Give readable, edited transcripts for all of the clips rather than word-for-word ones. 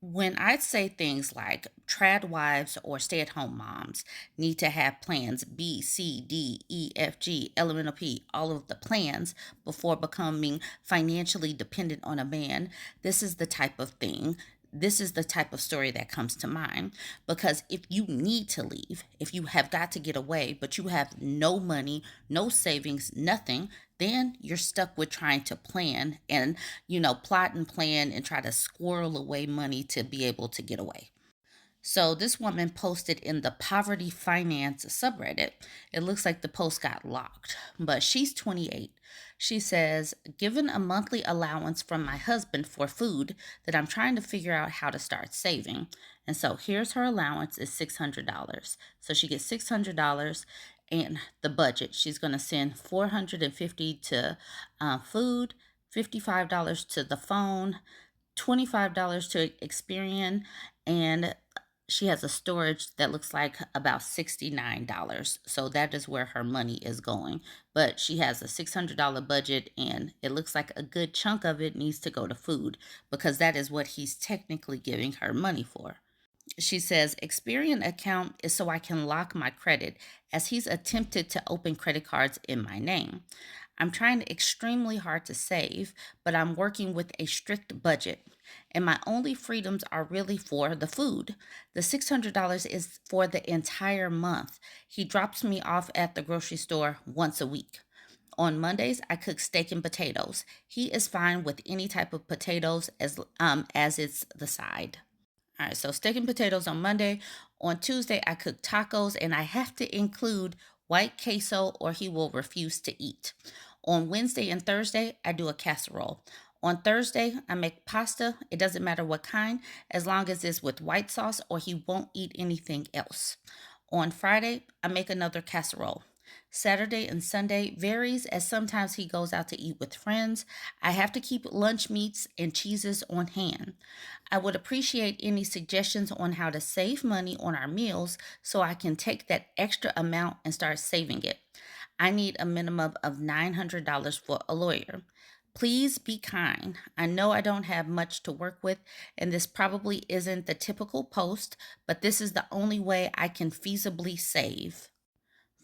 When I say things like trad wives or stay at home moms need to have plans B, C, D, E, F, G, elemental P, all of the plans before becoming financially dependent on a man, this is the type of thing. This is the type of story that comes to mind because if you need to leave, if you have got to get away, but you have no money, no savings, nothing, then you're stuck with trying to plan and plot and plan and try to squirrel away money to be able to get away. So this woman posted in the poverty finance subreddit. It looks like the post got locked, but she's 28. She says, given a monthly allowance from my husband for food that I'm trying to figure out how to start saving. And so here's her allowance is $600. So she gets $600 and the budget. She's going to send 450 to food, $55 to the phone, $25 to Experian, and she has a storage that looks like about $69. So that is where her money is going. But she has a $600 budget, and it looks like a good chunk of it needs to go to food because that is what he's technically giving her money for. She says, Experian account is so I can lock my credit as he's attempted to open credit cards in my name. I'm trying extremely hard to save, but I'm working with a strict budget. And my only freedoms are really for the food. The $600 is for the entire month. He drops me off at the grocery store once a week. On Mondays, I cook steak and potatoes. He is fine with any type of potatoes as it's the side. All right, so steak and potatoes on Monday. On Tuesday, I cook tacos and I have to include white queso or he will refuse to eat. On Wednesday and Thursday, I do a casserole. On Thursday, I make pasta. It doesn't matter what kind, as long as it's with white sauce or he won't eat anything else. On Friday, I make another casserole. Saturday and Sunday varies as sometimes he goes out to eat with friends. I have to keep lunch meats and cheeses on hand. I would appreciate any suggestions on how to save money on our meals so I can take that extra amount and start saving it. I need a minimum of $900 for a lawyer. Please be kind. I know I don't have much to work with, and this probably isn't the typical post, but this is the only way I can feasibly save.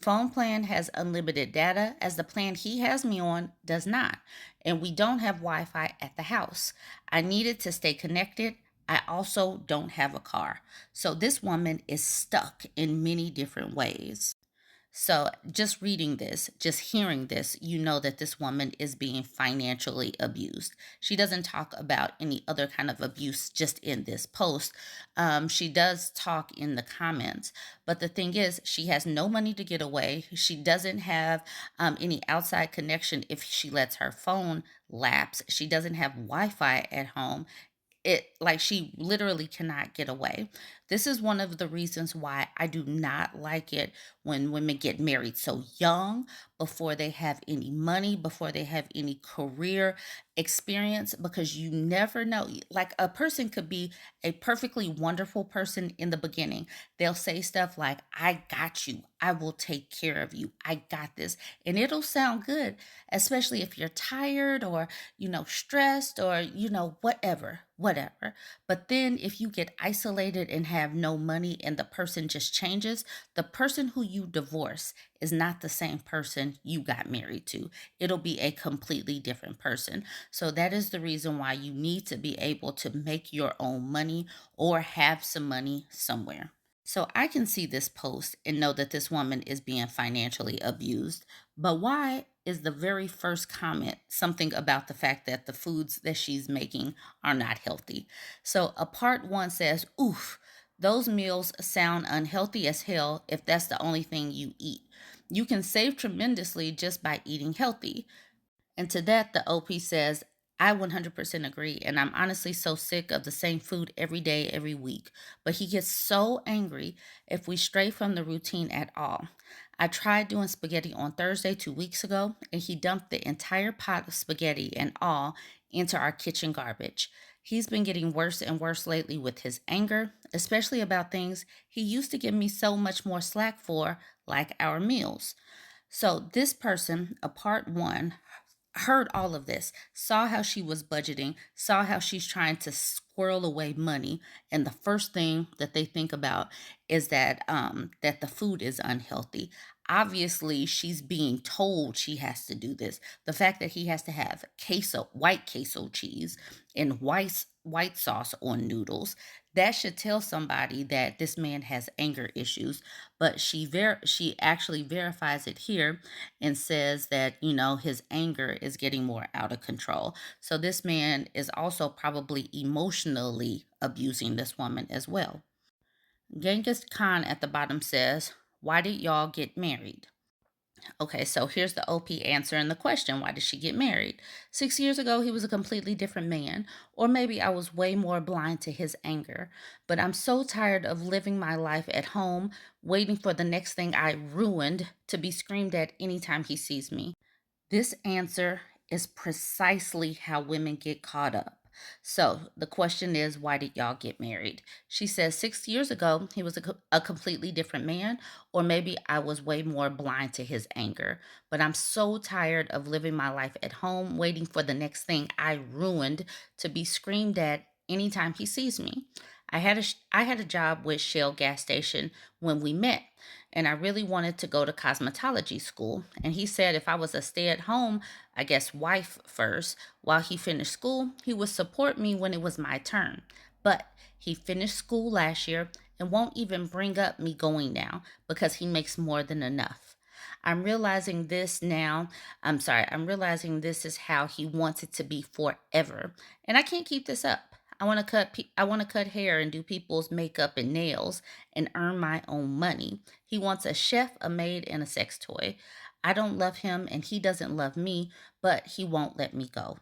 Phone plan has unlimited data, as the plan he has me on does not, and we don't have Wi Fi at the house. I need it to stay connected. I also don't have a car. So this woman is stuck in many different ways. So, just reading this, just hearing this, you know that this woman is being financially abused. She doesn't talk about any other kind of abuse just in this post. She does talk in the comments, but the thing is, she has no money to get away. She doesn't have any outside connection if she lets her phone lapse. She doesn't have Wi Fi at home. Like she literally cannot get away. This is one of the reasons why I do not like it when women get married so young, before they have any money, before they have any career experience, because you never know. Like a person could be a perfectly wonderful person in the beginning. They'll say stuff like, I got you. I will take care of you. I got this. And it'll sound good, especially if you're tired or, stressed or, whatever. But then if you get isolated and have no money and the person just changes, the person who you divorce is not the same person you got married to. It'll be a completely different person. So that is the reason why you need to be able to make your own money or have some money somewhere. So I can see this post and know that this woman is being financially abused. But why is the very first comment something about the fact that the foods that she's making are not healthy? So a part one says, oof, those meals sound unhealthy as hell if that's the only thing you eat. You can save tremendously just by eating healthy. And to that, the OP says, I 100% agree. And I'm honestly so sick of the same food every day, every week. But he gets so angry if we stray from the routine at all. I tried doing spaghetti on Thursday 2 weeks ago, and he dumped the entire pot of spaghetti and all into our kitchen garbage. He's been getting worse and worse lately with his anger, especially about things he used to give me so much more slack for, like our meals. So, this person, a part one, heard all of this, saw how she was budgeting, saw how she's trying to squirrel away money, and the first thing that they think about is that the food is unhealthy. Obviously, she's being told she has to do this. The fact that he has to have white queso cheese and white sauce on noodles, that should tell somebody that this man has anger issues. But she actually verifies it here and says that, his anger is getting more out of control. So this man is also probably emotionally abusing this woman as well. Genghis Khan at the bottom says, "Why did y'all get married?" Okay, so here's the OP answering the question: why did she get married? 6 years ago, he was a completely different man. Or maybe I was way more blind to his anger. But I'm so tired of living my life at home, waiting for the next thing I ruined to be screamed at anytime he sees me. This answer is precisely how women get caught up. So the question is, why did y'all get married? She says 6 years ago, he was a completely different man, or maybe I was way more blind to his anger. But I'm so tired of living my life at home, waiting for the next thing I ruined to be screamed at anytime he sees me. I had a job with Shell gas station when we met, and I really wanted to go to cosmetology school. And he said if I was a stay at home, I guess, wife first, while he finished school, he would support me when it was my turn. But he finished school last year and won't even bring up me going now because he makes more than enough. I'm realizing this now. I'm realizing this is how he wants it to be forever. And I can't keep this up. I want to cut hair and do people's makeup and nails and earn my own money. He wants a chef, a maid, and a sex toy. I don't love him and he doesn't love me, but he won't let me go.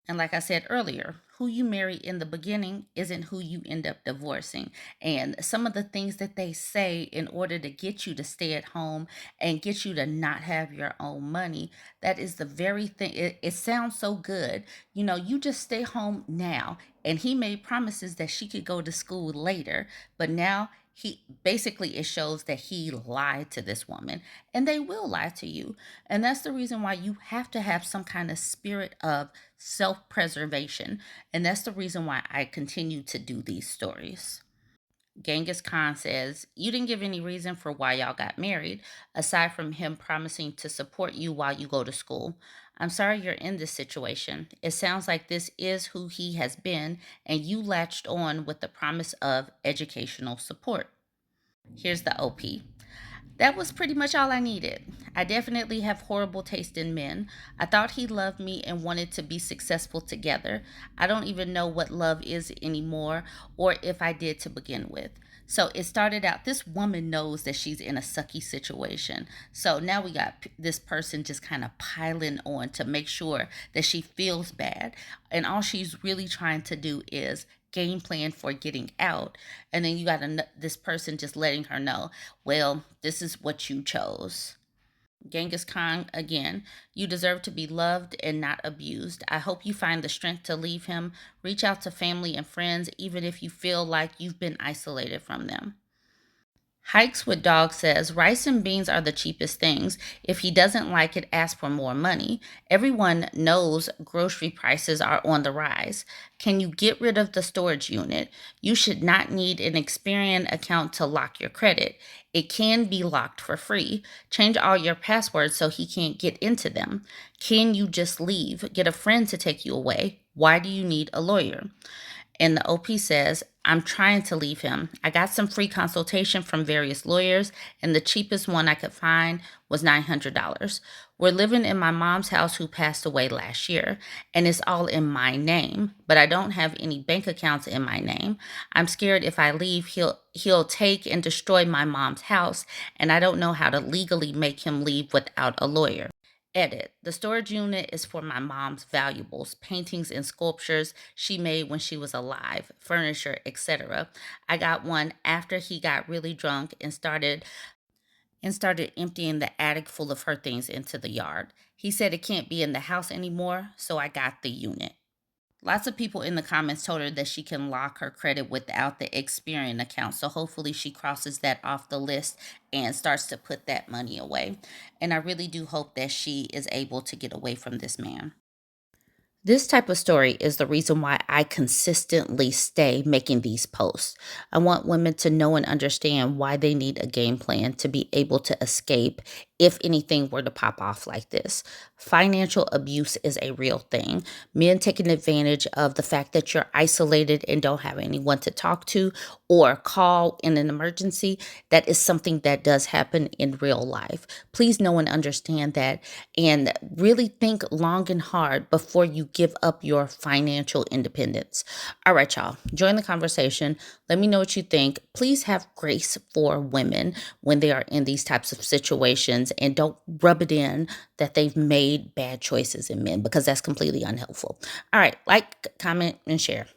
And like I said earlier, who you marry in the beginning isn't who you end up divorcing. And some of the things that they say in order to get you to stay at home and get you to not have your own money, that is the very thing. It sounds so good. You just stay home now. And he made promises that she could go to school later. But now it shows that he lied to this woman, and they will lie to you. And that's the reason why you have to have some kind of spirit of self-preservation. And that's the reason why I continue to do these stories. Genghis Khan says, "You didn't give any reason for why y'all got married, aside from him promising to support you while you go to school. I'm sorry you're in this situation. It sounds like this is who he has been, and you latched on with the promise of educational support." Here's the OP. That was pretty much all I needed. I definitely have horrible taste in men. I thought he loved me and wanted to be successful together. I don't even know what love is anymore, or if I did to begin with. So it started out, this woman knows that she's in a sucky situation. So now we got this person just kind of piling on to make sure that she feels bad. And all she's really trying to do is game plan for getting out. And then you got this person just letting her know, well, this is what you chose. Genghis Khan again, "You deserve to be loved and not abused. I hope you find the strength to leave him. Reach out to family and friends, even if you feel like you've been isolated from them." Hikes with Dog says rice and beans are the cheapest things. If he doesn't like it, ask for more money. Everyone knows grocery prices are on the rise. Can you get rid of the storage unit? You should not need an Experian account to lock your credit. It can be locked for free. Change all your passwords so he can't get into them. Can you just leave? Get a friend to take you away. Why do you need a lawyer? And the OP says, "I'm trying to leave him. I got some free consultation from various lawyers, and the cheapest one I could find was $900. We're living in my mom's house who passed away last year, and it's all in my name, but I don't have any bank accounts in my name. I'm scared if I leave, he'll take and destroy my mom's house, and I don't know how to legally make him leave without a lawyer." Edit. The storage unit is for my mom's valuables, paintings and sculptures she made when she was alive, furniture, etc. I got one after he got really drunk and started emptying the attic full of her things into the yard. He said it can't be in the house anymore, so I got the unit. Lots of people in the comments told her that she can lock her credit without the Experian account. So hopefully she crosses that off the list and starts to put that money away. And I really do hope that she is able to get away from this man. This type of story is the reason why I consistently stay making these posts. I want women to know and understand why they need a game plan to be able to escape if anything were to pop off like this. Financial abuse is a real thing. Men taking advantage of the fact that you're isolated and don't have anyone to talk to or call in an emergency, that is something that does happen in real life. Please know and understand that and really think long and hard before you give up your financial independence. All right, y'all, join the conversation. Let me know what you think. Please have grace for women when they are in these types of situations and don't rub it in that they've made bad choices in men because that's completely unhelpful. All right, like, comment, and share.